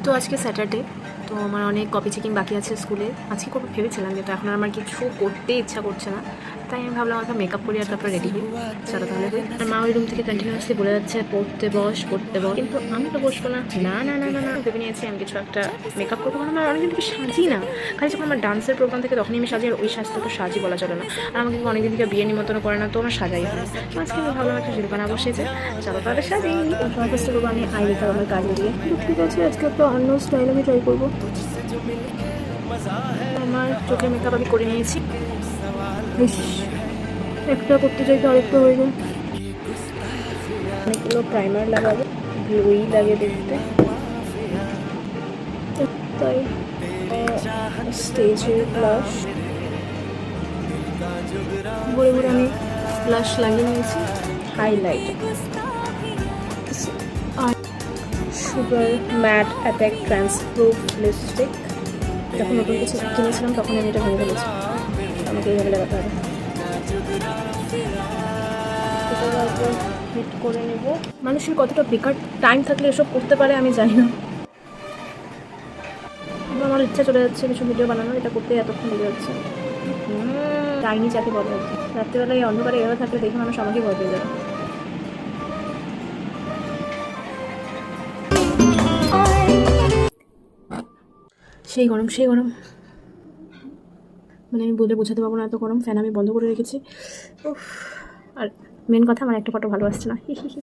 তো আজকে স্যাটারডে, তো আমার অনেক কপি চেকিং বাকি আছে স্কুলে। আজকে করবো ভেবেছিলাম, কিন্তু এখন আর আমার কিছু করতে ইচ্ছা করছে না, তাই আমি ভাবলাম একটা মেকআপ করি আর তারপরে রেডি হই। চলো তাহলে হই। আর মা ওই রুম থেকে কন্টিনিউয়াসলি বলে যাচ্ছে পড়তে বস পড়তে বস, কিন্তু আমি তো বসবো না। না না না না না ভেবে নিয়েছি আমি কিছু একটা মেকআপ করবো। কারণ আমার অনেকদিন থেকে সাজি না, খালি যখন আমার ডান্সের প্রোগ্রাম থেকে তখনই আমি সাজি, আর ওই সাজটা তো সাজি বলা চলে না। আর আমাকে অনেকদিন থেকে বিয়ে নিমন্ত্রণ করে না, তো আমার সাজাই হয়। আজকে আমি ভাবলাম একটা সিঁদুর বানাবো, সেজে চলো তাহলে সাজি। সবার ফার্স্টে করবো আমি আই মেকআপ আমার কাজে দিয়ে। ঠিক আছে, আজকে একটা অন্য স্টাইল আমি ট্রাই করবো। আমার চোখের মেকআপ আমি করে নিয়েছি। একটা করতে চাইতে আরেকটা হয়ে যায়। অনেকগুলো প্রাইমার লাগাবো, গ্লোই লাগে দেখতে, তাই স্টেজে ব্লাশ ঘুরে ঘুরে আমি ব্লাশ লাগিয়ে নিয়েছি। হাইলাইট আর সুগার ম্যাট অ্যাটাক ট্রান্সপ্রুফ লিপস্টিক। যখন নতুন কিছু কিনেছিলাম তখন আমি এটা ভেঙে ফেলেছি, আমাকে এইভাবে লাগাতে হবে। হিট করে নেব। মানুষের কতটা বেকার টাইম থাকলে এসব করতে পারে আমি জানি না। আমার ইচ্ছা চলে যাচ্ছে কিছু ভিডিও বানানো, এটা করতে এতক্ষণ লেগে যাচ্ছে। টাইনি যাকে বলে আর কি, রাত্রিবেলায় অন্ধকারে এভাবে থাকলে দেখে মানুষ আমাকে ভয় পেয়ে যাবে। সেই গরম সেই গরম, মানে আমি বলে বোঝাতে পারবো না এত গরম। ফ্যান আমি বন্ধ করে রেখেছি। আর মেন কথা, আমার একটা ফটো ভালো আসছে না।